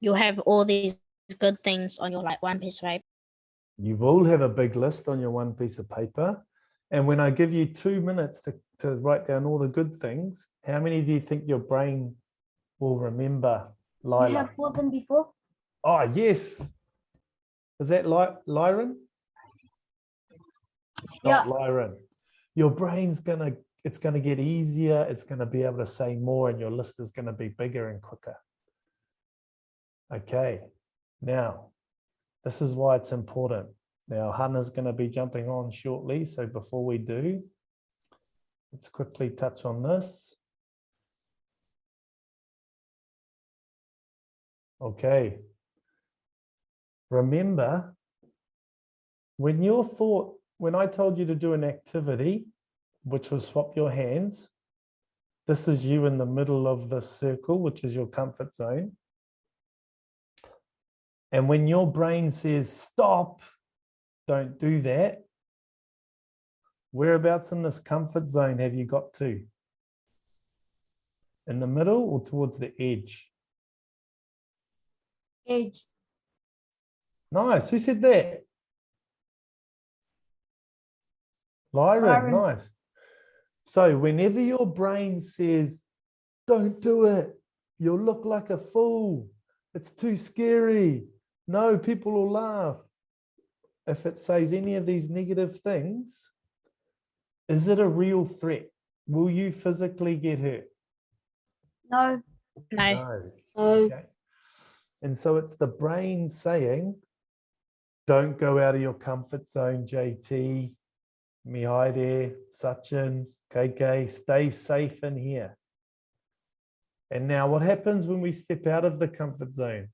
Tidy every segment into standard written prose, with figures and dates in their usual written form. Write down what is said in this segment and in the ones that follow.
you have all these good things on your like one piece of paper. You will have a big list on your one piece of paper. And when I give you 2 minutes to write down all the good things, how many do you think your brain will remember, Lila? You have more than before? Oh, yes. Is that Lyran? Yeah. Not Lyran. Your brain's it's gonna get easier. It's gonna be able to say more, and your list is gonna be bigger and quicker. Okay. Now, this is why it's important. Now, Hana's going to be jumping on shortly. So before we do, let's quickly touch on this. Okay. Remember, when I told you to do an activity, which was swap your hands, this is you in the middle of the circle, which is your comfort zone. And when your brain says, stop, don't do that, whereabouts in this comfort zone have you got to? In the middle or towards the edge? Edge. Nice. Who said that? Lyra, nice. So whenever your brain says, don't do it, you'll look like a fool, it's too scary, no, people will laugh. If it says any of these negative things, is it a real threat? Will you physically get hurt? No. No. Okay. And so it's the brain saying, don't go out of your comfort zone, JT, Mihaide, Sachin, KK, stay safe in here. And now what happens when we step out of the comfort zone?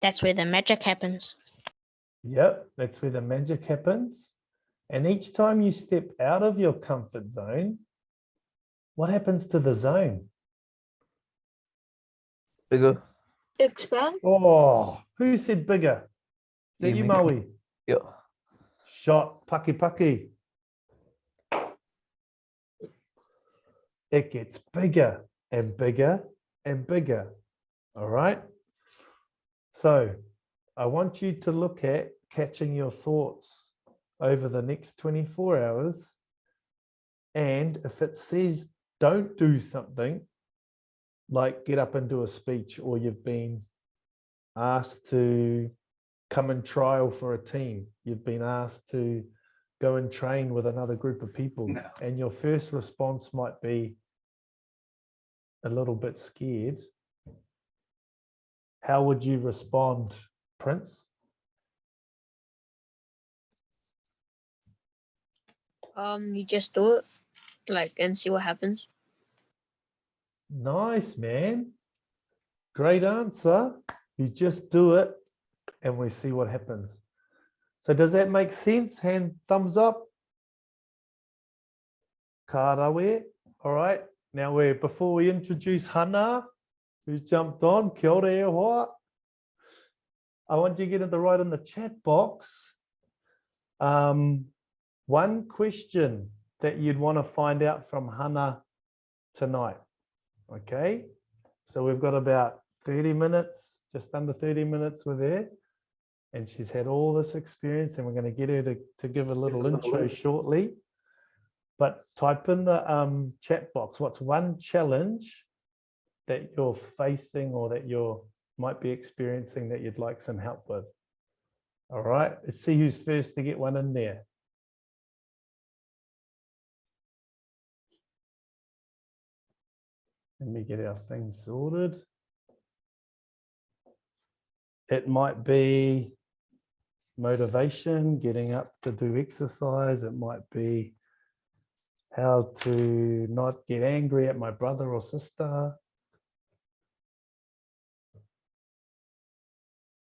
That's where the magic happens. Yep, that's where the magic happens. And each time you step out of your comfort zone, what happens to the zone? Bigger. Expand. Oh, who said bigger? Is that you, Maui? Yeah. Shot, paki paki. It gets bigger and bigger and bigger. All right. So I want you to look at catching your thoughts over the next 24 hours. And if it says don't do something, like get up and do a speech, or you've been asked to come and trial for a team, you've been asked to go and train with another group of people, and your first response might be a little bit scared. How would you respond, Prince? You just do it, like, and see what happens. Nice, man. Great answer. You just do it and we see what happens. So does that make sense? Hand thumbs up. Karawe. All right. Now before we introduce Hana, who's jumped on, kia ora e hoa. I want you to get it right in the chat box. One question that you'd want to find out from Hana tonight. Okay. So we've got about 30 minutes, just under 30 minutes with her. And she's had all this experience, and we're going to get her to give a little intro shortly. But type in the chat box, what's one challenge that you're facing or that you might be experiencing that you'd like some help with? All right, let's see who's first to get one in there. Let me get our things sorted. It might be motivation, getting up to do exercise. It might be how to not get angry at my brother or sister.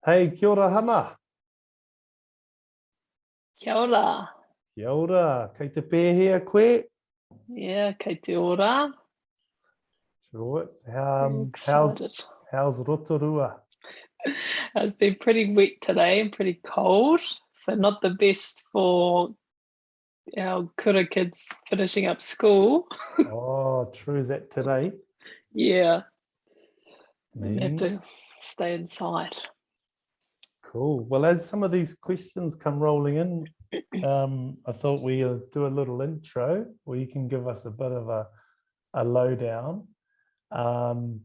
Hey, kia ora, Hana. Kia ora. Kia ora. Kei te pēhea koe. Yeah, kei te ora. Sure. How's Rotorua? It's been pretty wet today and pretty cold, so not the best for our kura kids finishing up school. Oh, true. Is that today? Yeah, you have Me? to stay inside. Cool. Well, as some of these questions come rolling in, I thought we'll do a little intro where you can give us a bit of a lowdown. And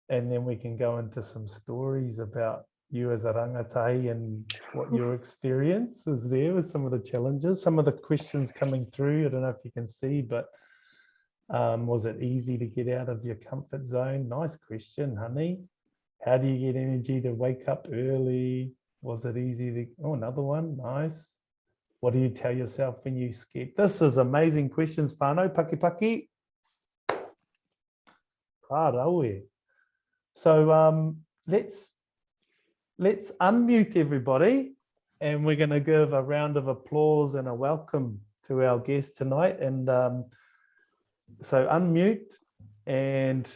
then we can go into some stories about you as a rangatahi and what your experience was there with some of the challenges, some of the questions coming through. I don't know if you can see, but was it easy to get out of your comfort zone? Nice question, honey. How do you get energy to wake up early? Was it easy to, oh, another one, nice. What do you tell yourself when you scared? This is amazing questions, whānau, paki paki. Kāraue. So let's unmute everybody, and we're going to give a round of applause and a welcome to our guest tonight. And so unmute, and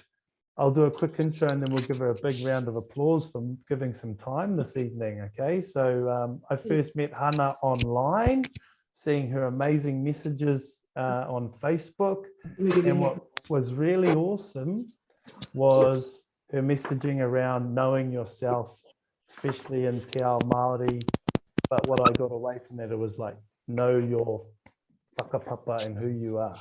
I'll do a quick intro, and then we'll give her a big round of applause for giving some time this evening. Okay, so I first met Hana online, seeing her amazing messages on Facebook, and what was really awesome was her messaging around knowing yourself, especially in Te Ao Māori. But what I got away from that, it was like, know your whakapapa and who you are.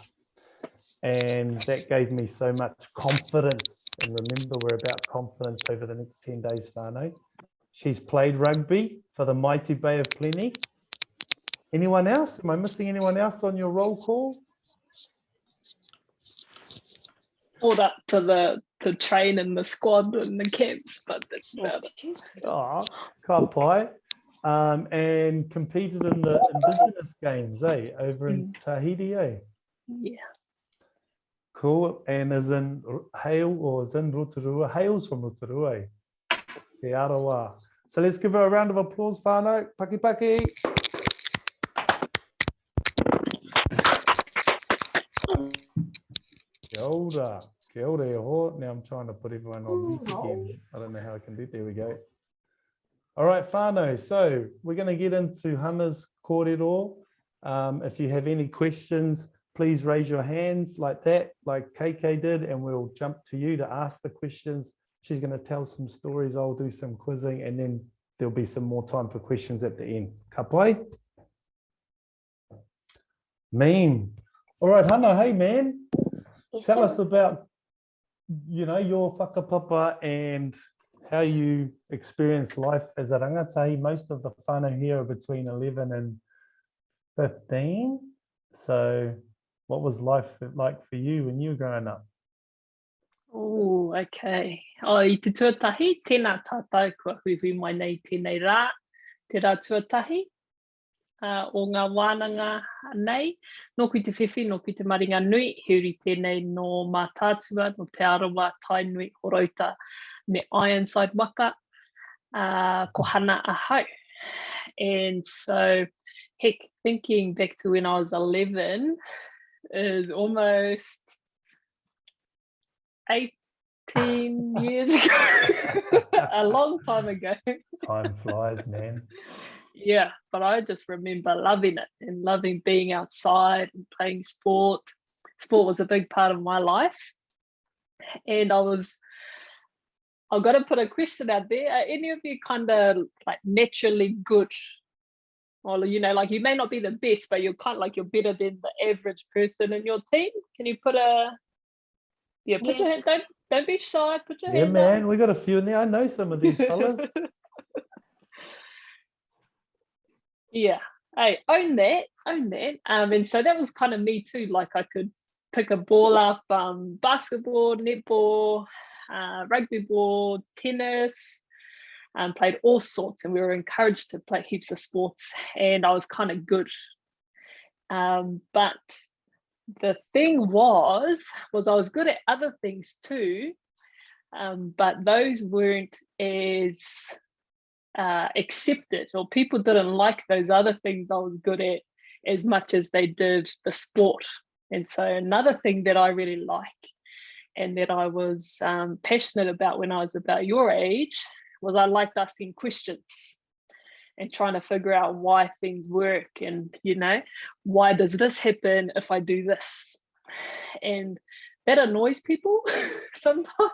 And that gave me so much confidence. And remember, we're about confidence over the next 10 days, whānau. She's played rugby for the mighty Bay of Plenty. Anyone else? Am I missing anyone else on your roll call? All up to train in the squad and the camps, but that's about it. Oh, ka pai. And competed in the Indigenous Games, over in Tahiti, Yeah. Cool. And is in Hale or is in Rotorua? Hale's from Rotorua, Te Arawa. So let's give her a round of applause, whānau. Paki paki. Kia ora. Kia ora e ho. Now I'm trying to put everyone on mute again. I don't know how I can do it. There we go. All right, whānau. So we're going to get into Hana's kōrero. If you have any questions, please raise your hands like that, like KK did, and we'll jump to you to ask the questions. She's going to tell some stories. I'll do some quizzing, and then there'll be some more time for questions at the end. Ka pai? Meme. All right, Hana, hey man. Tell us about, your whakapapa and how you experience life as a rangatahi. Most of the whānau here are between 11 and 15. So what was life like for you when you were growing up? Oh, okay. I te tuatahi, tēnā tātou kua huihui mai nei tēnei rā, te rā tuatahi. O ngā wānanga nei, nōku i te whiwhi, nōku i te maringa nui, heuri tēnei no mā tātua, no te arawa, tai nui, horauta, me Ironside waka, ko hana ahau. And so, heck, thinking back to when I was 11 is almost 18 years ago, a long time ago. Time flies, man. Yeah, but I just remember loving it and loving being outside and playing sport. Sport was a big part of my life. And I've got to put a question out there. Are any of you kind of like naturally good? Or, like you may not be the best, but you're kind of like you're better than the average person in your team. Can you put put your hand, don't be shy, put your hand man, up. we got a few in there. I know some of these fellas. Yeah, hey, own that. And so that was kind of me too. Like I could pick a ball up, basketball, netball, rugby ball, tennis, played all sorts, and we were encouraged to play heaps of sports, and I was kind of good. But the thing was I was good at other things too, but those weren't as accepted, or people didn't like those other things I was good at as much as they did the sport. And so another thing that I really like and that I was passionate about when I was about your age was I liked asking questions and trying to figure out why things work, and why does this happen if I do this? And that annoys people sometimes.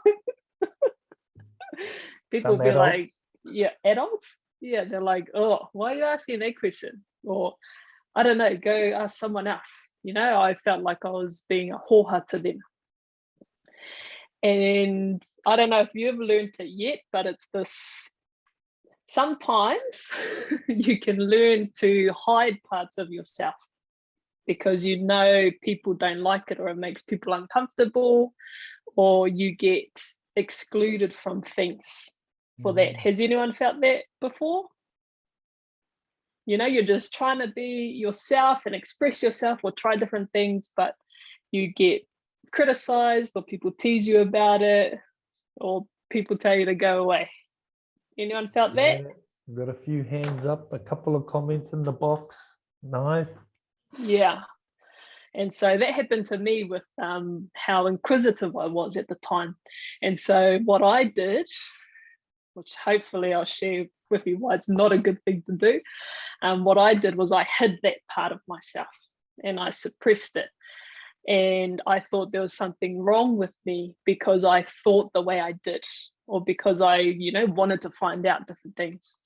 People Some be like, adults. yeah, adults. Yeah, they're like, oh, why are you asking that question? Or I don't know, go ask someone else. You know, I felt like I was being a hoha to them. And I don't know if you've learned it yet, but it's this, sometimes you can learn to hide parts of yourself because you know people don't like it or it makes people uncomfortable or you get excluded from things for that. Has anyone felt that before? You know, you're just trying to be yourself and express yourself or try different things, but you get criticized or people tease you about it or people tell you to go away. Anyone felt that? Yeah, we've got a few hands up, a couple of comments in the box. Nice. Yeah. And so that happened to me with how inquisitive I was at the time. And so what I did, which hopefully I'll share with you why it's not a good thing to do, what I did was I hid that part of myself and I suppressed it. And I thought there was something wrong with me because I thought the way I did, or because I, you know, wanted to find out different things.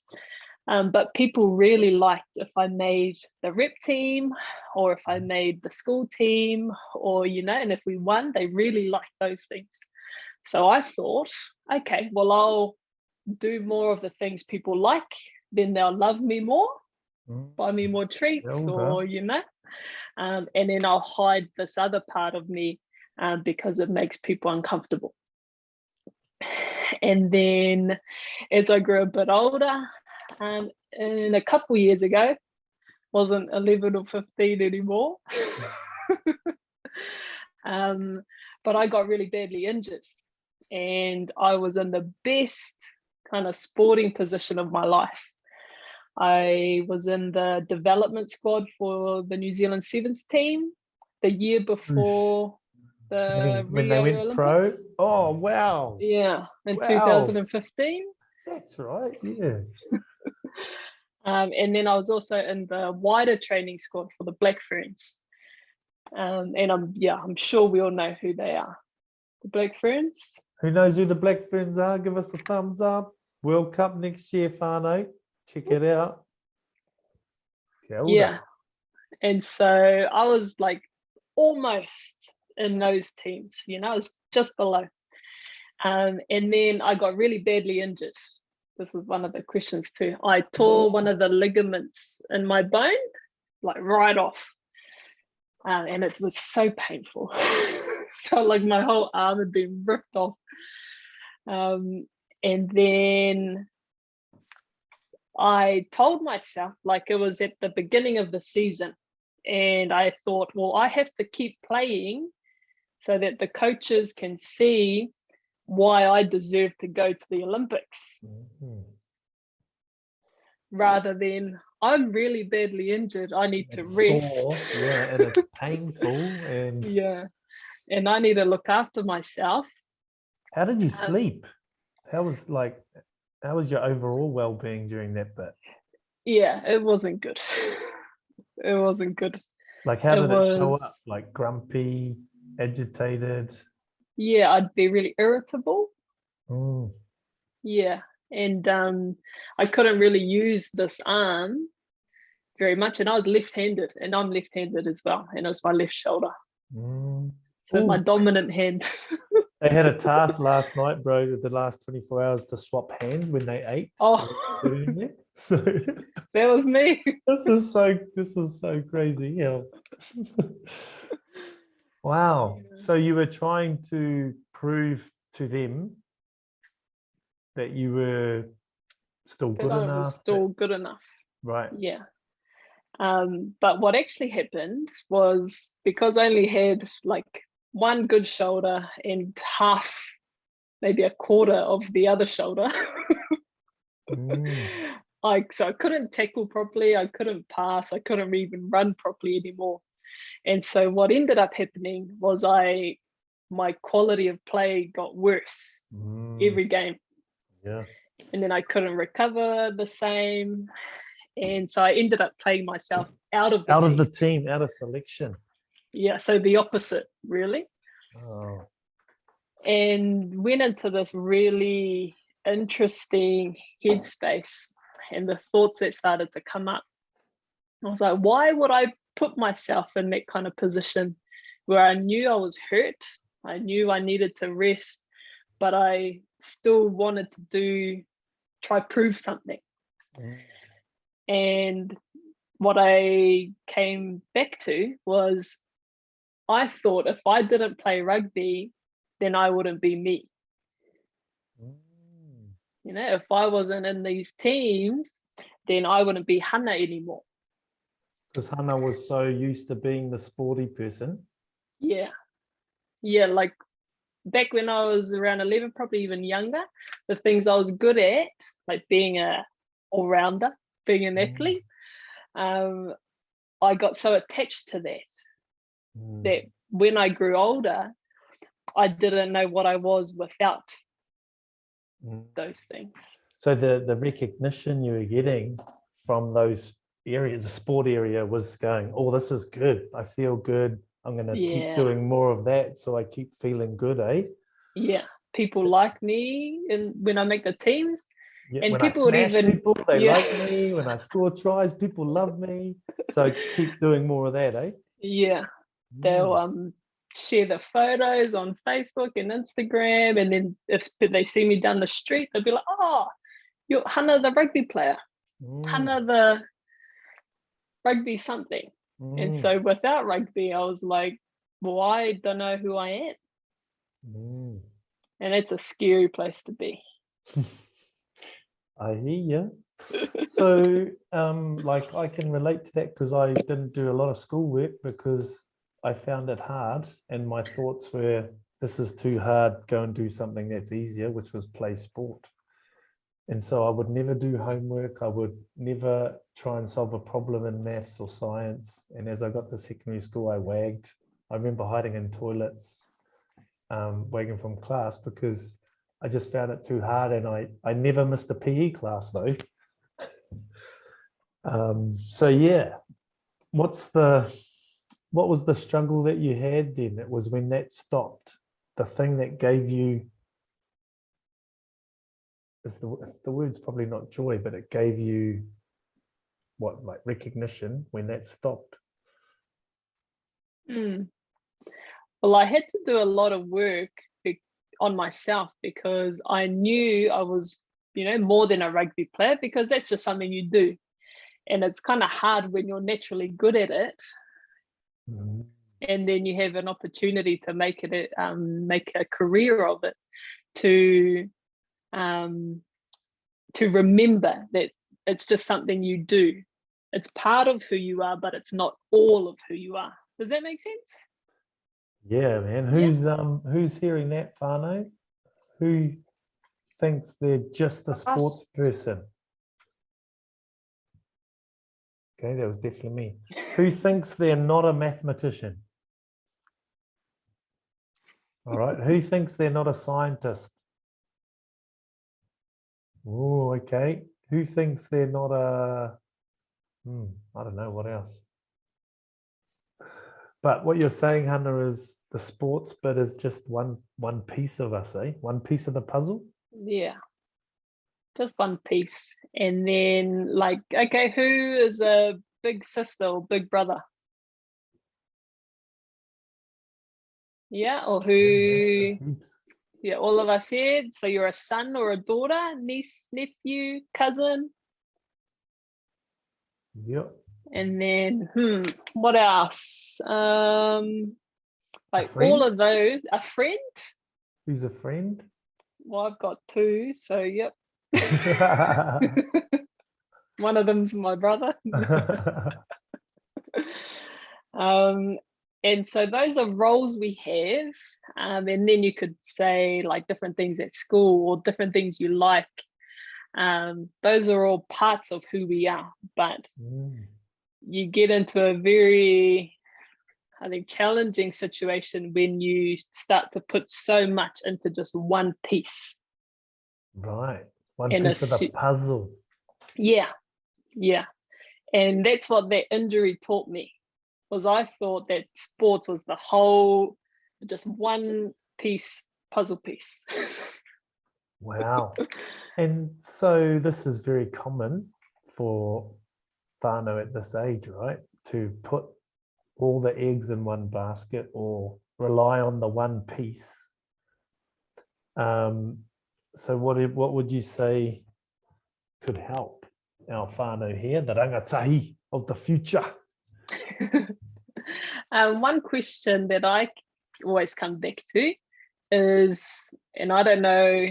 But people really liked if I made the rep team or if I made the school team or, you know, and if we won, they really liked those things. So I thought, okay, well, I'll do more of the things people like, then they'll love me more, buy me more treats or, you know, and then I'll hide this other part of me because it makes people uncomfortable. And then as I grew a bit older, and a couple of years ago, wasn't 11 or 15 anymore, but I got really badly injured and I was in the best kind of sporting position of my life. I was in the development squad for the New Zealand Sevens team the year before the when they Rio went pro. Olympics. Oh, wow. Yeah, in Wow. 2015. That's right. Yeah. And then I was also in the wider training squad for the Black Ferns. And I'm sure we all know who they are. The Black Ferns. Who knows who the Black Ferns are? Give us a thumbs up. World Cup next year, Fano. Check it out. Yeah. And so I was like almost in those teams, you know, I was just below. And then I got really badly injured. This is one of the questions too. I tore one of the ligaments in my bone, like right off. And it was so painful. Felt like my whole arm had been ripped off. And then I told myself, like it was at the beginning of the season, and I thought, well, I have to keep playing so that the coaches can see why I deserve to go to the Olympics. Rather than I'm really badly injured, I need to rest. Sore, yeah, and it's painful. And yeah, and I need to look after myself. How did you sleep? How was your overall well-being during that bit? Yeah, it wasn't good. It wasn't good. Like, how did it show up? Like grumpy, agitated? Yeah, I'd be really irritable. Mm. Yeah, and I couldn't really use this arm very much, and I was left-handed, and I'm left-handed as well, and it was my left shoulder. So my dominant hand. They had a task last night, bro, the last 24 hours to swap hands when they ate. Oh, so that was me. This is so crazy. Yeah. Wow. So you were trying to prove to them that you were still good enough. I was still good enough. Right. Yeah. But what actually happened was, because I only had like one good shoulder and half, maybe a quarter of the other shoulder. So I couldn't tackle properly, I couldn't pass, I couldn't even run properly anymore. And so what ended up happening was my quality of play got worse every game. Yeah. And then I couldn't recover the same. And so I ended up playing myself out of the team, out of selection. Yeah, so the opposite, really. Oh. and went into this really interesting headspace, and the thoughts that started to come up. I was like, why would I put myself in that kind of position where I knew I was hurt, I knew I needed to rest, but I still wanted to try prove something. Mm. And what I came back to was, I thought if I didn't play rugby, then I wouldn't be me. Mm. You know, if I wasn't in these teams, then I wouldn't be Hana anymore. Because Hana was so used to being the sporty person. Yeah. Yeah, like back when I was around 11, probably even younger, the things I was good at, like being a all-rounder, being an athlete, I got so attached to that, that when I grew older, I didn't know what I was without those things. So the recognition you were getting from those areas, the sport area, was going, oh, this is good. I feel good. I'm going to keep doing more of that, so I keep feeling good, eh? Yeah, people like me, and when I make the teams, Yeah, and when people I would smash even people, they like me. When I score tries, people love me. So keep doing more of that, eh? Yeah, they'll share the photos on Facebook and Instagram, and then if they see me down the street, they'll be like, oh, you're Hana the rugby player, Hana the rugby something. And so without rugby, I was like, well, I don't know who I am. And it's a scary place to be. I hear you. So like I can relate to that, because I didn't do a lot of schoolwork because I found it hard, and my thoughts were, this is too hard, go and do something that's easier, which was play sport. And so I would never do homework. I would never try and solve a problem in maths or science. And as I got to secondary school, I wagged. I remember hiding in toilets, wagging from class, because I just found it too hard. And I never missed a PE class though. So yeah, what was the struggle that you had then? It was when that stopped, the thing that gave you, the word's probably not joy, but it gave you what, like recognition, when that stopped? Well, I had to do a lot of work on myself, because I knew I was, more than a rugby player, because that's just something you do. And it's kind of hard when you're naturally good at it. And then you have an opportunity to make a career of it, to remember that it's just something you do. It's part of who you are, but it's not all of who you are. Does that make sense? Yeah, man. Who's hearing that, Whānau? Who thinks they're just a sports person? Okay, that was definitely me. Who thinks they're not a mathematician? All right. Who thinks they're not a scientist? Oh, okay. Who thinks they're not a, I don't know what else. But what you're saying, Hana, is the sports bit is just one piece of us, eh? One piece of the puzzle? Yeah. Just one piece. And then, like, okay, who is a big sister or big brother? Yeah, or who? Yeah, all of us here. So you're a son or a daughter, niece, nephew, cousin. Yep. And then, what else? Like all of those. A friend? Who's a friend? Well, I've got two, so yep. One of them's my brother. And so those are roles we have, and then you could say like different things at school or different things you like. Those are all parts of who we are, but you get into a very, I think, challenging situation when you start to put so much into just one piece. Right. One piece of the puzzle. Yeah. Yeah. And that's what that injury taught me, was I thought that sports was the whole just one piece, puzzle piece. Wow. And so this is very common for whānau at this age, right? To put all the eggs in one basket or rely on the one piece. So what would you say could help our whānau here, the rangatahi of the future? One question that I always come back to is, and I don't know,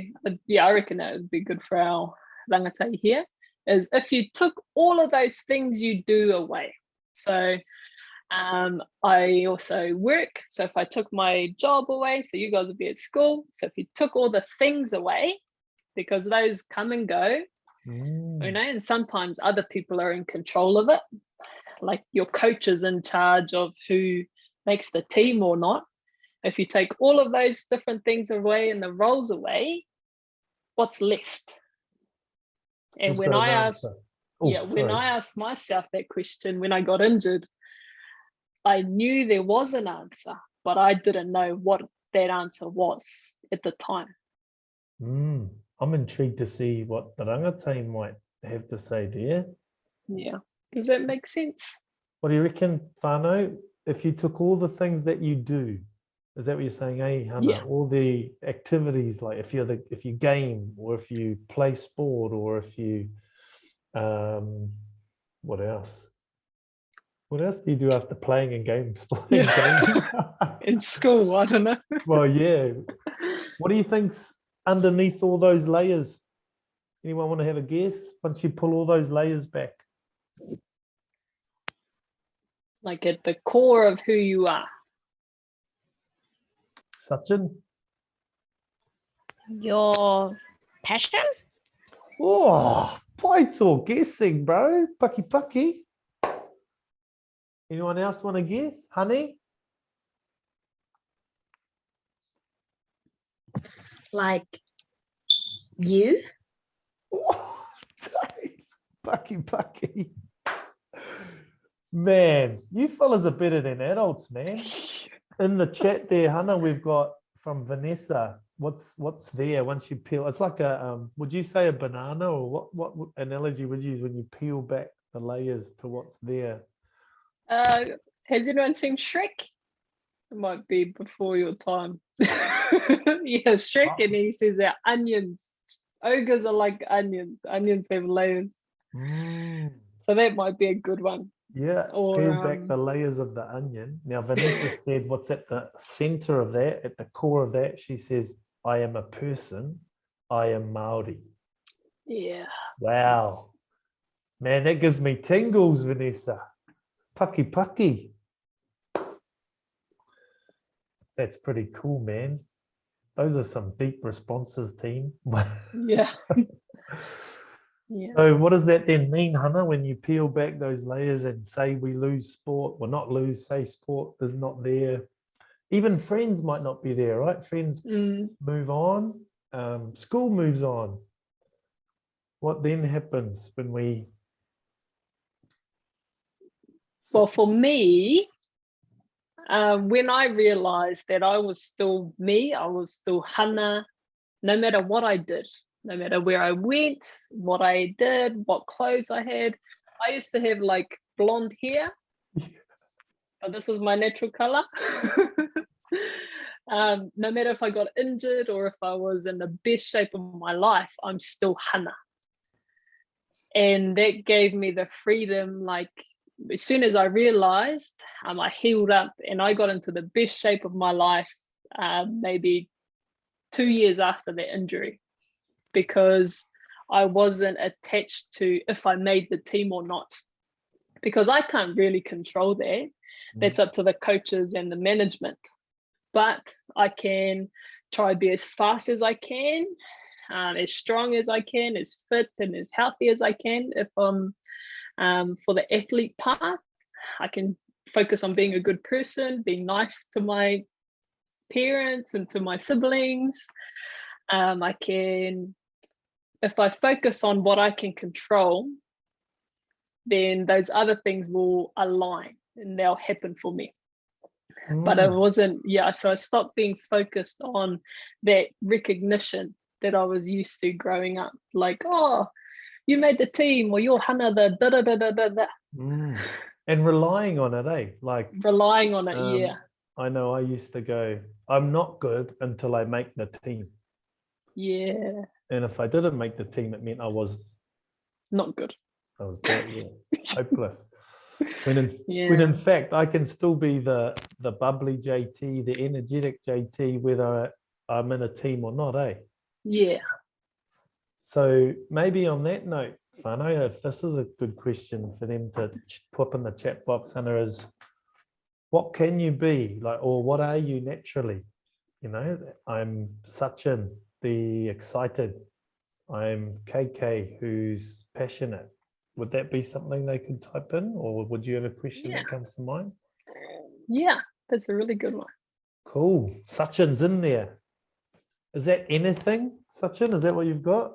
I reckon that would be good for our rangatahi here, is if you took all of those things you do away. So I also work, so if I took my job away, so you guys would be at school, so if you took all the things away, because those come and go, you know, and sometimes other people are in control of it, like your coach is in charge of who makes the team or not. If you take all of those different things away and the roles away, what's left? And Who's when got an I answer? asked, Oh, when I asked myself that question when I got injured, I knew there was an answer, but I didn't know what that answer was at the time. I'm intrigued to see what the rangatahi might have to say there. Yeah, does that make sense? What do you reckon, whānau? If you took all the things that you do, is that what you're saying, Hana? Yeah. All the activities, like if you game, or if you play sport, or if you, what else? What else do you do after playing in games? In school, I don't know. Well, yeah. What do you think's underneath all those layers? Anyone want to have a guess? Once you pull all those layers back. Like at the core of who you are. Sachin? Your passion? Oh, Paito guessing, bro. Paki. Anyone else want to guess? Honey? Like you? Oh, Paki. Man, you fellas are better than adults, man. In the chat there, Hana, we've got from Vanessa. What's there once you peel? It's like a would you say a banana, or what analogy would you use when you peel back the layers to what's there? Has anyone seen Shrek? It might be before your time. Yeah, Shrek, and he says that onions. Ogres are like onions. Onions have layers. So that might be a good one. Yeah, Or, peel back the layers of the onion. Now, Vanessa said what's at the center of that, at the core of that, she says, I am a person, I am Māori. Yeah. Wow. Man, that gives me tingles, Vanessa. Paki. That's pretty cool, man. Those are some deep responses, team. Yeah. Yeah. So what does that then mean, Hana, when you peel back those layers and say we lose sport, well, not lose, say sport is not there. Even friends might not be there, right? Friends move on. School moves on. What then happens when we... Well, for me, when I realized that I was still me, I was still Hana, no matter what I did, no matter where I went, what I did, what clothes I had. I used to have like blonde hair, but this was my natural color. No matter if I got injured or if I was in the best shape of my life, I'm still Hana. And that gave me the freedom, like as soon as I realized, I healed up and I got into the best shape of my life, maybe 2 years after the injury, because I wasn't attached to if I made the team or not, because I can't really control that. That's up to the coaches and the management. But I can try to be as fast as I can, as strong as I can, as fit and as healthy as I can. If I'm for the athlete path, I can focus on being a good person, being nice to my parents and to my siblings. I can, if I focus on what I can control, then those other things will align and they'll happen for me. but it Mm. wasn't, yeah, so I stopped being focused on that recognition that I was used to growing up, like, oh, you made the team, or you're Hana the da da da da da da. Mm. And relying on it, eh? Like, Relying on it, yeah. I know I used to go, I'm not good until I make the team. Yeah, And if I didn't make the team, it meant I was not good. bad, yeah, hopeless. When in Yeah, fact I can still be the bubbly JT, the energetic JT, whether I'm in a team or not, eh? yeah, So maybe on that note, Whānau, if this is a good question for them to put in the chat box, Hannah, is what can you be like, or what are you naturally? You know, I'm Sachin, the excited. I'm KK, who's passionate. Would that be something they could type in, or would you have a question Yeah. that comes to mind? yeah. That's a really good one. Cool. Sachin's in there. Is that anything, Sachin? Is that what you've got?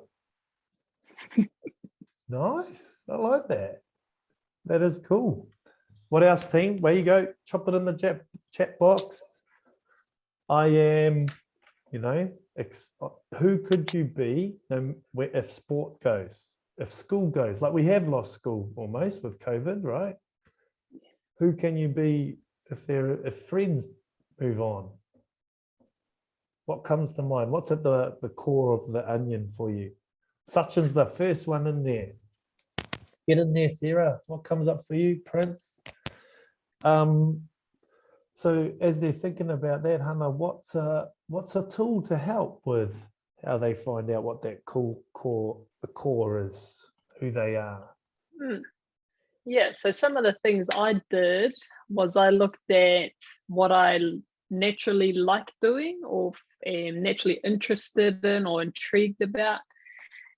Nice. I like that. That is cool. What else, team? Where you go? Chop it in the chat box. I am, you know, who could you be if sport goes, if school goes? Like we have lost school almost with COVID, right? Who can you be if friends move on? What comes to mind? What's at the core of the onion for you? Sachin's the first one in there. Get in there, Sarah. What comes up for you, Prince? So as they're thinking about that, Hana, what's a tool to help with how they find out what that the core is, who they are? Yeah, so some of the things I did was I looked at what I naturally like doing, or am naturally interested in or intrigued about,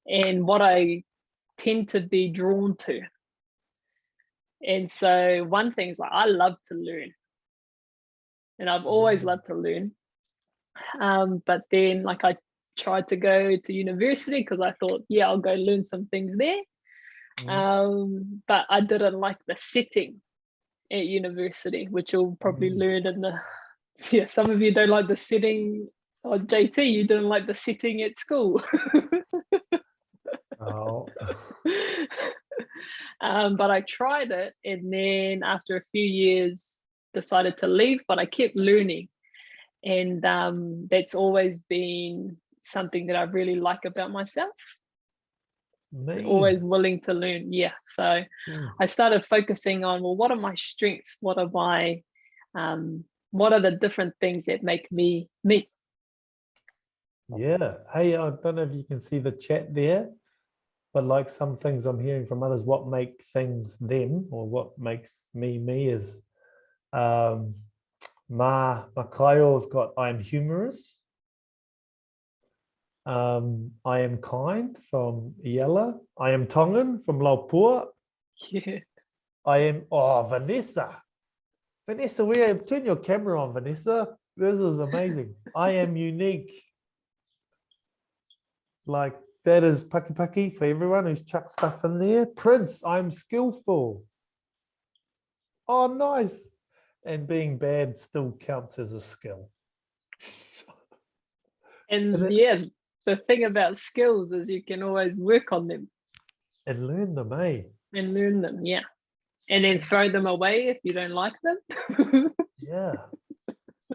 and what I tend to be drawn to. And so one thing is like I love to learn, and I've always loved to learn. But then like I tried to go to university because I thought, yeah, I'll go learn some things there. But I didn't like the setting at university, which you'll probably learn in the, yeah, some of you don't like the setting, or JT, you didn't like the setting at school. Oh. But I tried it, and then after a few years decided to leave, but I kept learning. And that's always been something that I really like about myself. Always willing to learn. Yeah. So I started focusing on, well, what are my strengths? What are the different things that make me me? Yeah. Hey, I don't know if you can see the chat there, but like some things I'm hearing from others, what make things them, or what makes me me is Makaio's got I'm humorous. I am kind from Iela. I am Tongan from Laupua. Yeah. I am Vanessa. Vanessa, turn your camera on, Vanessa. This is amazing. I am unique. Like that is paki for everyone who's chucked stuff in there. Prince, I'm skillful. Oh, nice. And being bad still counts as a skill. And yeah, the thing about skills is you can always work on them. And learn them, eh? And learn them, yeah. And then throw them away if you don't like them. Yeah.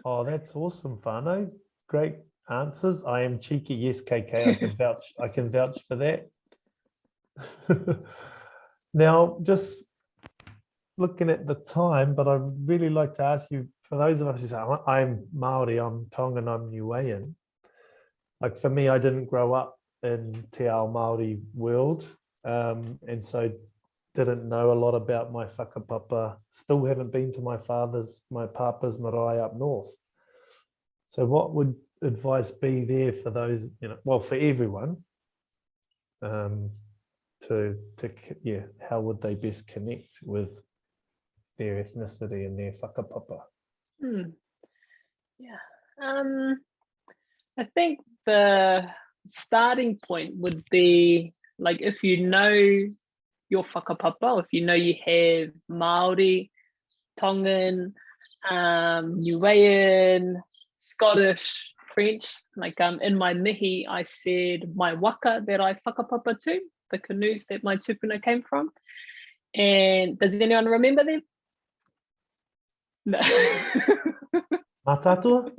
Oh, that's awesome, Whānau. Great answers. I am cheeky. Yes, KK, I can vouch for that. Now, just looking at the time, but I'd really like to ask you, for those of us who say, I'm Māori, I'm Tongan, I'm Niuean. Like for me, I didn't grow up in Te Ao Māori world, and so didn't know a lot about my whakapapa. Still haven't been to my papa's marae up north. So what would advice be there for those, well, for everyone, how would they best connect with their ethnicity and their whakapapa? Yeah. I think the starting point would be like if you know your whakapapa, if you know you have Māori, Tongan, Niuean, Scottish, French. Like in my mihi, I said my waka that I whakapapa to, the canoes that my tupuna came from. And does anyone remember them? No. Matatua?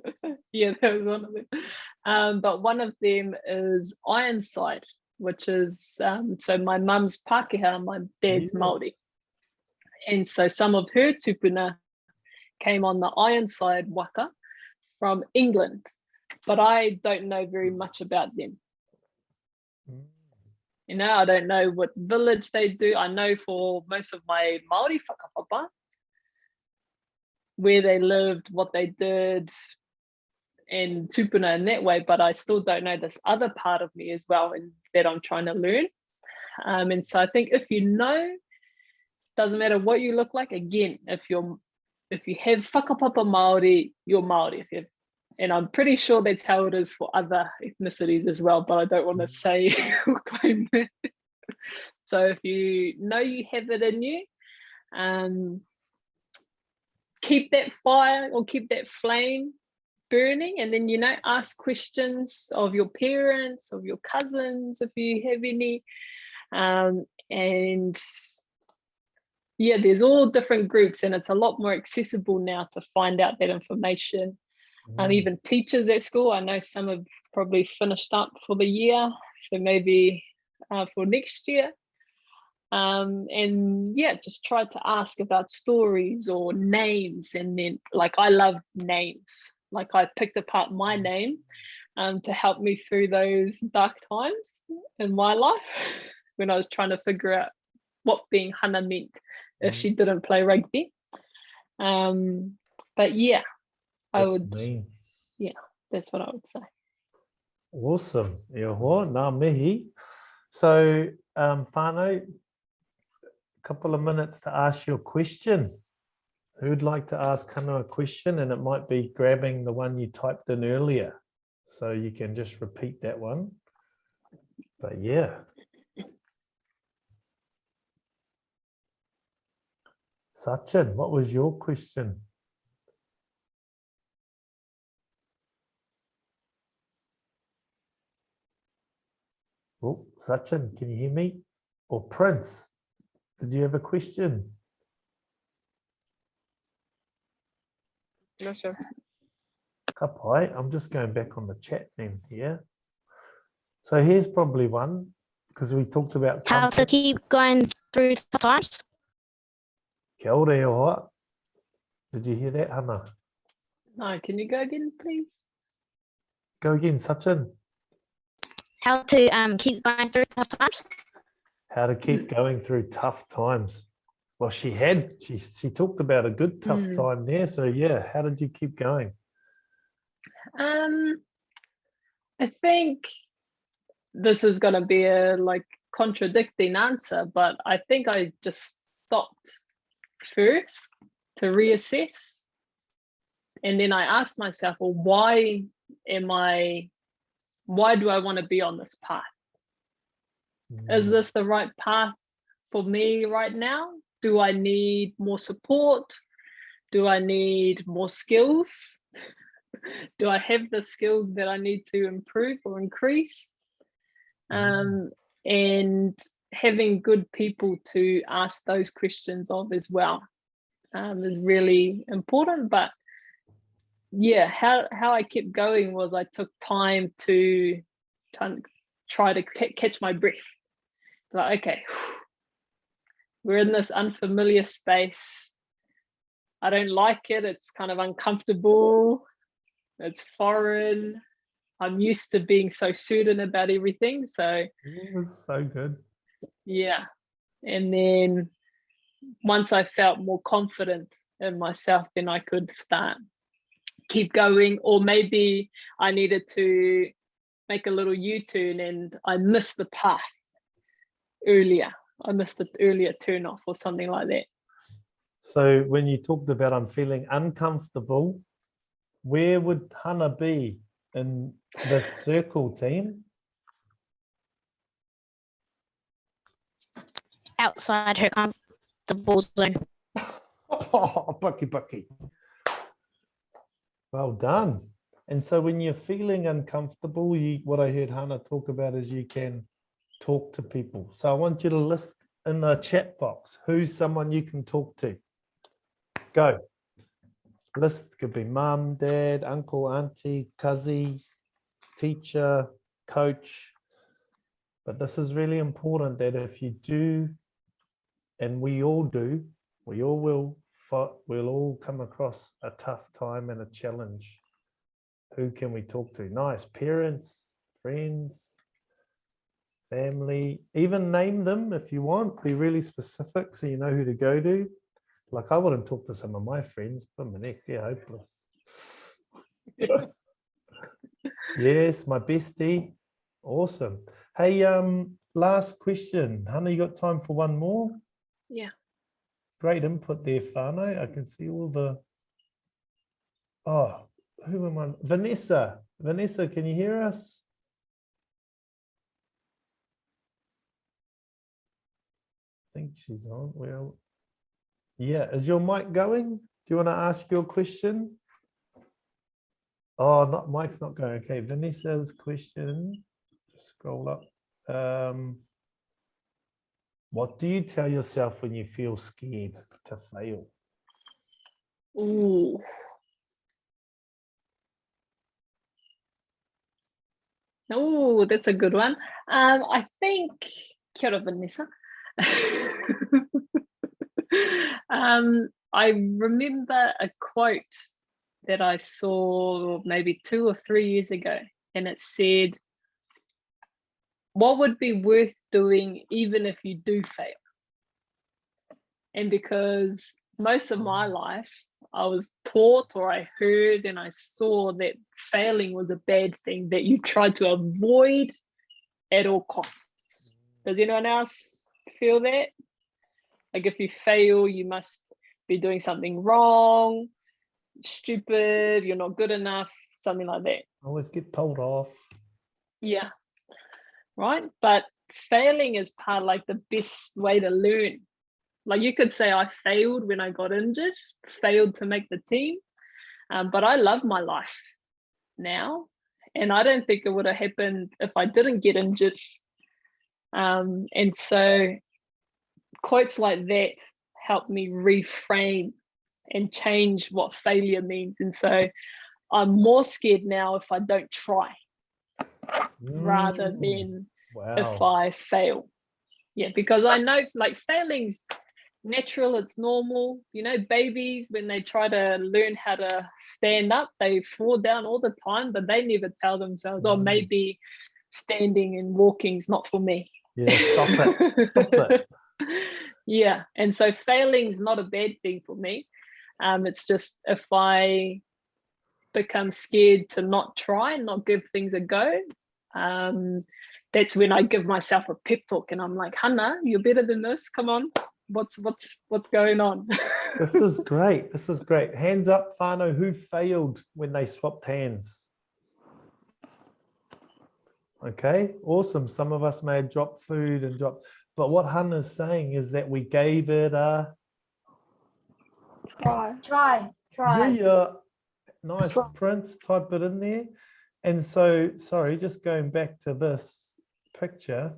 Yeah, that was one of them. But one of them is Ironside, which is so my mum's Pākehā, my dad's Māori. And so some of her tupuna came on the Ironside waka from England, but I don't know very much about them. You know, I don't know what village they do. I know for most of my Māori whakapapa, where they lived, what they did, and tupuna in that way, but I still don't know this other part of me as well, and that I'm trying to learn. And so I think if you know, doesn't matter what you look like. Again, if you have whakapapa Māori, you're Māori. And I'm pretty sure that's how it is for other ethnicities as well, but I don't want to say or claim that. So if you know you have it in you, keep that fire or keep that flame burning, and then, you know, ask questions of your parents, of your cousins, if you have any. And yeah, there's all different groups, and it's a lot more accessible now to find out that information. And even teachers at school, I know some have probably finished up for the year, so maybe for next year. And yeah, just try to ask about stories or names. And then, like, I love names. Like, I picked apart my name to help me through those dark times in my life when I was trying to figure out what being Hana meant if she didn't play rugby. But yeah, that's what I would say. Awesome. Ia hoa, nā mihi. So, whānau, a couple of minutes to ask your question. Who'd like to ask Hana a question? And it might be grabbing the one you typed in earlier. So you can just repeat that one. But yeah. Sachin, what was your question? Oh, Sachin, can you hear me? Or Prince, did you have a question? No, sir. Kapai, I'm just going back on the chat then, yeah? So here's probably one, because we talked about How to keep going through tough times. Kia ora e hoa. Did you hear that, Hana? No, can you go again, please? Go again, Sachin. How to keep going through tough times. How to keep going through tough times. Well, she talked about a good tough time there. So yeah, how did you keep going? I think this is going to be a contradicting answer, but I think I just stopped first to reassess, and then I asked myself, well, why do I want to be on this path? Is this the right path for me right now? Do I need more support? Do I need more skills? Do I have the skills that I need to improve or increase? And having good people to ask those questions of as well is really important. But yeah, how I kept going was I took time to try to catch my breath. Like, okay, we're in this unfamiliar space. I don't like it. It's kind of uncomfortable. It's foreign. I'm used to being so certain about everything. So it was so good. Yeah. And then once I felt more confident in myself, then I could keep going. Or maybe I needed to make a little U-turn and I missed the path earlier. I missed the earlier turn off or something like that. So when you talked about I'm feeling uncomfortable, where would Hana be in the circle team? Outside her comfortable zone. Oh, bucky. Well done. And so when you're feeling uncomfortable, what I heard Hana talk about is you can talk to people. So I want you to list in the chat box who's someone you can talk to. Go. List could be mum, dad, uncle, auntie, cousin, teacher, coach. But this is really important that if you do, and we all do, we all will, we'll all come across a tough time and a challenge. Who can we talk to? Nice. Parents, friends, family, even name them if you want. Be really specific so you know who to go to. Like I wouldn't talk to some of my friends, but my neck, they're hopeless. Yes, my bestie. Awesome. Hey, last question. Hana, you got time for one more? Yeah. Great input there, whānau. I can see all the... Oh, who am I? Vanessa. Vanessa, can you hear us? I think she's on. Well, yeah. Is your mic going? Do you want to ask your question? Oh, not mic's not going. Okay, Vanessa's question. Just scroll up. What do you tell yourself when you feel scared to fail? Ooh. Oh, that's a good one. I think, kia ora, Vanessa. I remember a quote that I saw maybe 2 or 3 years ago, and it said, what would be worth doing even if you do fail? And because most of my life, I was taught or I heard and I saw that failing was a bad thing that you try to avoid at all costs. Does anyone else feel that? Like if you fail, you must be doing something wrong, stupid, you're not good enough, something like that. Always get told off. Yeah, right. But failing is part like the best way to learn. Like you could say I failed when I got injured, failed to make the team, but I love my life now. And I don't think it would have happened if I didn't get injured. And so quotes like that help me reframe and change what failure means. And so I'm more scared now if I don't try rather than if I fail. Yeah, because I know like failing's natural, it's normal. You know, babies, when they try to learn how to stand up, they fall down all the time, but they never tell themselves, oh, maybe standing and walking is not for me. Yeah, stop it. Stop it. Yeah, and so failing's not a bad thing for me. It's just if I become scared to not try and not give things a go, that's when I give myself a pep talk and I'm like, Hana, you're better than this. Come on. What's going on? This is great. This is great. Hands up, whānau, who failed when they swapped hands? Okay, awesome. Some of us may have dropped food and dropped, but what Hana's saying is that we gave it a Try. yeah. Nice, Prince, type it in there. And so, sorry, just going back to this picture.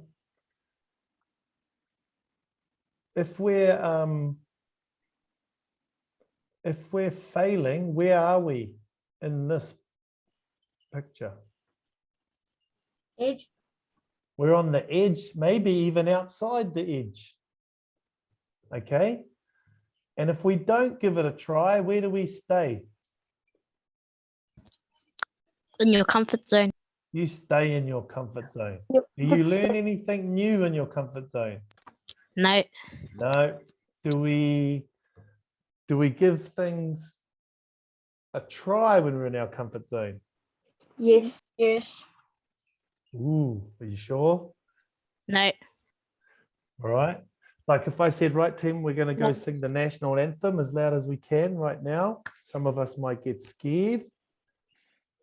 If we're failing, where are we in this picture? Edge. We're on the edge, maybe even outside the edge. Okay. And if we don't give it a try, where do we stay? In your comfort zone. You stay in your comfort zone. Yep. Do you learn anything new in your comfort zone? No. No. Do we give things a try when we're in our comfort zone? Yes. Ooh, are you sure? No. All right. Like if I said, right, team, we're going to go sing the national anthem as loud as we can right now. Some of us might get scared.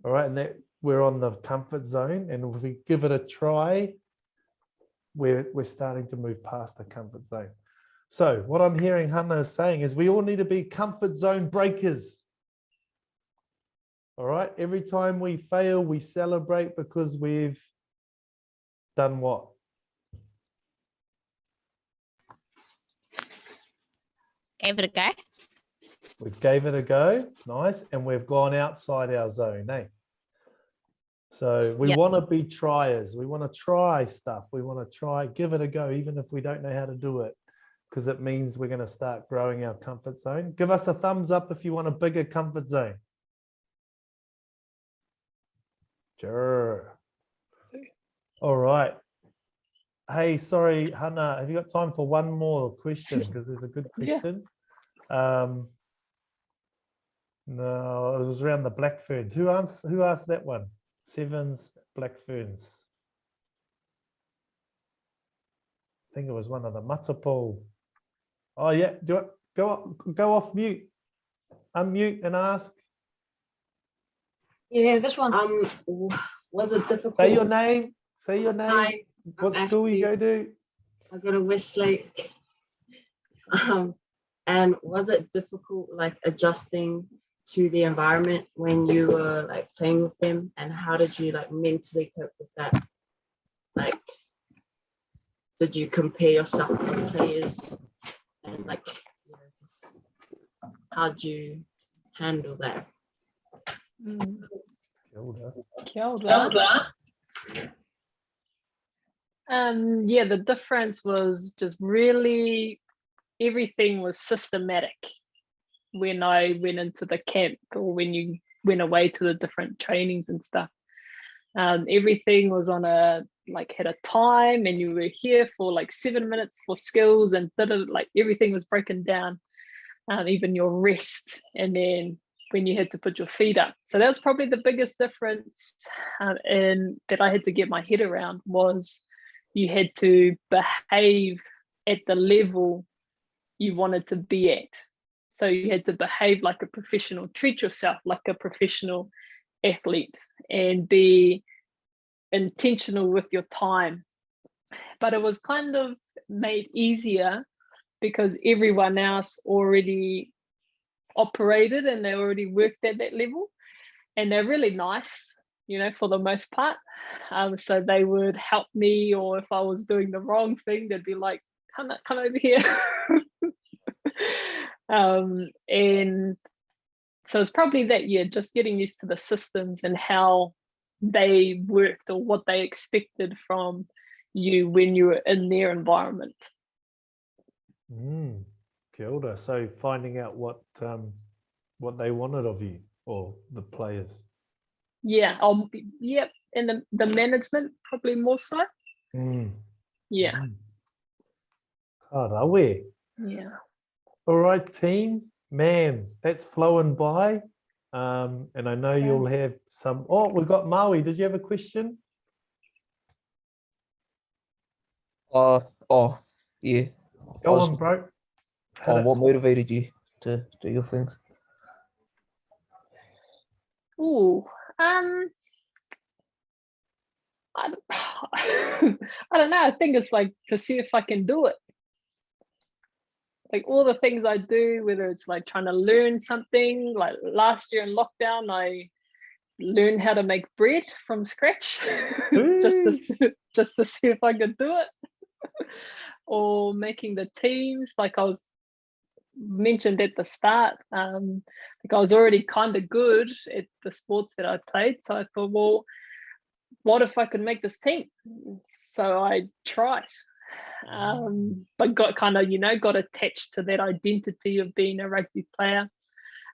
All right. And that we're on the comfort zone. And if we give it a try, we're starting to move past the comfort zone. So what I'm hearing Hana is saying is we all need to be comfort zone breakers. All right. Every time we fail, we celebrate because we've done what? Gave it a go. We've gave it a go. Nice. And we've gone outside our zone, eh? So we Yep. want to be triers. We want to try stuff. We want to try, give it a go, even if we don't know how to do it, because it means we're going to start growing our comfort zone. Give us a thumbs up if you want a bigger comfort zone. Sure. All right. Hey, sorry, Hana, have you got time for one more question? Because there's a good Yeah. question. No, it was around the black ferns. Who asked that one? Sevens, black ferns. I think it was one of the matapo. Oh yeah, do it. Go off mute. Unmute and ask. Yeah, this one. Was it difficult? Say your name. Say your name. Hi, What I'm school you Ashley. go to? I go to Westlake. And was it difficult, like adjusting to the environment when you were like playing with them? And how did you like mentally cope with that? Like, did you compare yourself to the players? And like, you know, just how'd you handle that? Kia ora. Kia ora. Yeah, the difference was just really everything was systematic when I went into the camp or when you went away to the different trainings and stuff. Everything was on had a time, and you were here for like 7 minutes for skills, and like everything was broken down, even your rest, and then when you had to put your feet up. So that was probably the biggest difference, and that I had to get my head around was you had to behave at the level you wanted to be at. So you had to behave like a professional, treat yourself like a professional athlete, and be intentional with your time. But it was kind of made easier because everyone else already operated and they already worked at that level, and they're really nice, you know, for the most part. So they would help me, or if I was doing the wrong thing, they'd be like, come over here. And so it's probably that, yeah, just getting used to the systems and how they worked or what they expected from you when you were in their environment. Kia ora. So finding out what they wanted of you or the players. Yeah, yep, and the management probably more so. Yeah. Ka rawe. Yeah. All right, team. Man, that's flowing by. And I know you'll have some. Oh, we've got Maui. Did you have a question? Yeah. Go on, bro. Hit it. What motivated you to do your things? Ooh, I don't know. I think it's like to see if I can do it. Like all the things I do, whether it's like trying to learn something, like last year in lockdown, I learned how to make bread from scratch just to see if I could do it. Or making the teams, like I was mentioned at the start, like I was already kind of good at the sports that I played. So I thought, well, what if I could make this team? So I tried. But got kind of, got attached to that identity of being a rugby player,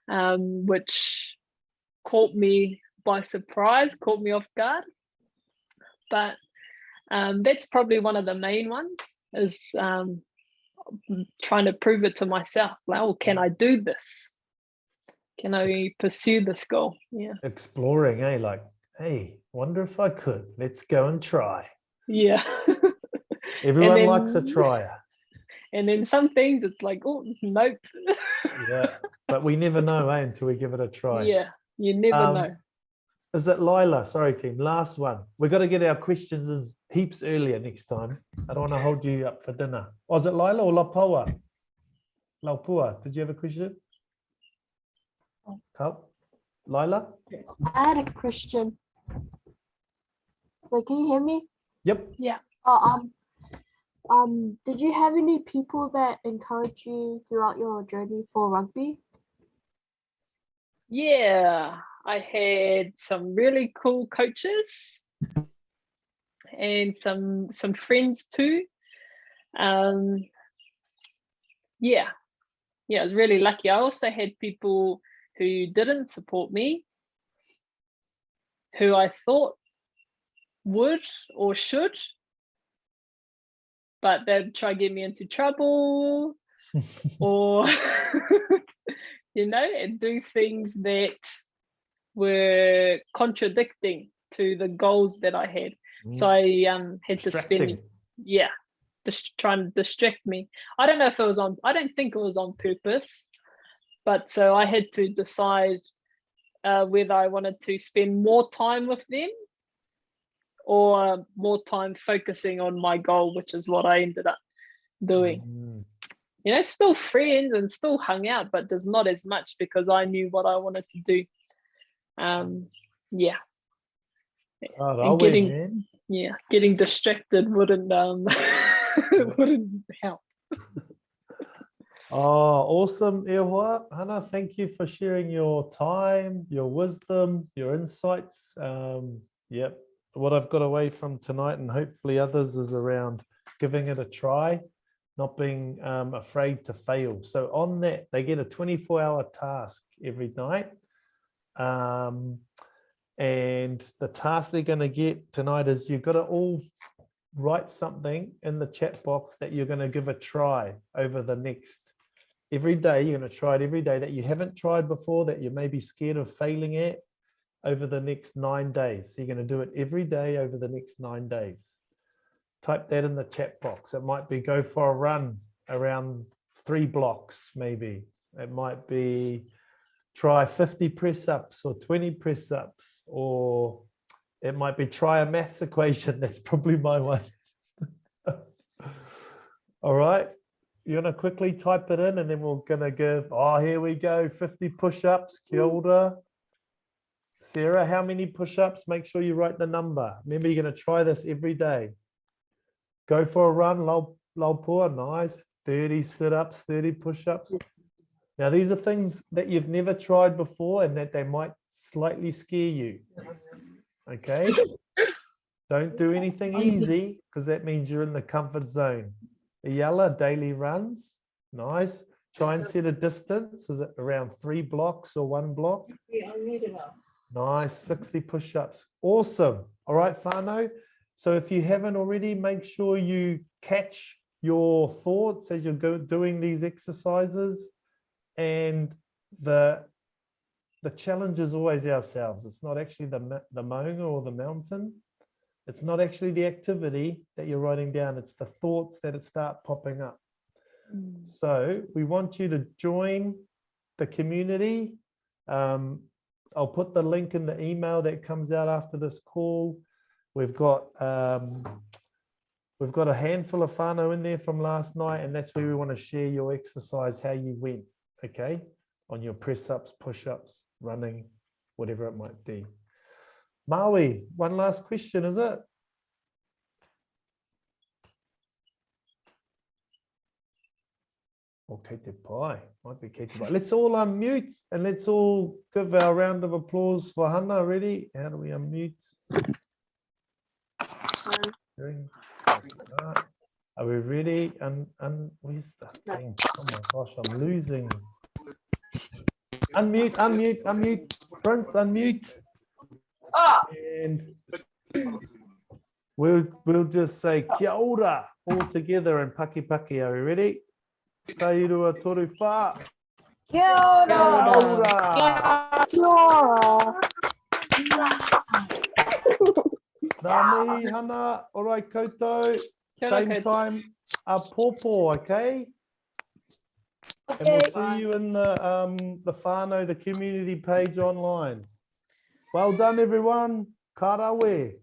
which caught me by surprise, caught me off guard. But that's probably one of the main ones, is trying to prove it to myself. Like, oh, can I do this? Can I pursue this goal? Yeah. Exploring, eh? Like, hey, wonder if I could. Let's go and try. Yeah. Everyone likes a trier. And then some things it's like, oh, nope. Yeah, but we never know, eh, until we give it a try. Yeah, you never know. Is it Lila? Sorry, team. Last one. We've got to get our questions as heaps earlier next time. I don't want to hold you up for dinner. Was it Lila or Lapaua? Laupua, did you have a question? Carl? Lila? I had a question. Wait, can you hear me? Yep. Did you have any people that encouraged you throughout your journey for rugby? Yeah, I had some really cool coaches and some friends too. Yeah, I was really lucky. I also had people who didn't support me, who I thought would or should, but they'd try to get me into trouble or and do things that were contradicting to the goals that I had. So I had to spend, just trying to distract me. I don't know if it was I don't think it was on purpose, but so I had to decide whether I wanted to spend more time with them or more time focusing on my goal, which is what I ended up doing. Still friends and still hung out, but just not as much because I knew what I wanted to do. And getting distracted wouldn't wouldn't help. Oh, awesome, Ewa. Hana, thank you for sharing your time, your wisdom, your insights. Yep, what I've got away from tonight, and hopefully others, is around giving it a try, not being afraid to fail. So on that, they get a 24-hour task every night. And the task they're going to get tonight is you've got to all write something in the chat box that you're going to give a try over the next, every day. You're going to try it every day that you haven't tried before, that you may be scared of failing at, over the next 9 days. So you're going to do it every day over the next 9 days. Type that in the chat box. It might be go for a run around 3 blocks, maybe. It might be try 50 press-ups or 20 press-ups, or it might be try a maths equation. That's probably my one. All right. You're going to quickly type it in, and then we're going to give, here we go, 50 push-ups. Kia ora. Sarah, how many push-ups? Make sure you write the number. Remember, you're going to try this every day. Go for a run, Laupua, nice. 30 sit-ups, 30 push-ups. Now, these are things that you've never tried before and that they might slightly scare you. Okay? Don't do anything easy, because that means you're in the comfort zone. Yalla, daily runs. Nice. Try and set a distance. Is it around 3 blocks or 1 block? Nice. 60 push-ups. Awesome. All right, whānau. So if you haven't already, make sure you catch your thoughts as you're doing these exercises. And the challenge is always ourselves. It's not actually the maunga or the mountain. It's not actually the activity that you're writing down. It's the thoughts that start popping up. So we want you to join the community. I'll put the link in the email that comes out after this call. We've got a handful of whānau in there from last night, and that's where we want to share your exercise, how you went, okay, on your press-ups, push-ups, running, whatever it might be. Maui, one last question, is it? Or Kei Te Pai, might be Kei Te Pai. Let's all unmute and let's all give our round of applause for Hana. Ready? How do we unmute? Are we ready? And where's the thing? Oh my gosh, I'm losing. Unmute. Prince, unmute. And we'll just say kia ora all together in Paki. Are we ready? Tairua toru whā. Kia ora. Kia ora. Nā mihi, Hana. All right, koutou. Same time, pōpō, okay? And we'll see you in the whānau, the community page online. Well done, everyone. Ka rawe.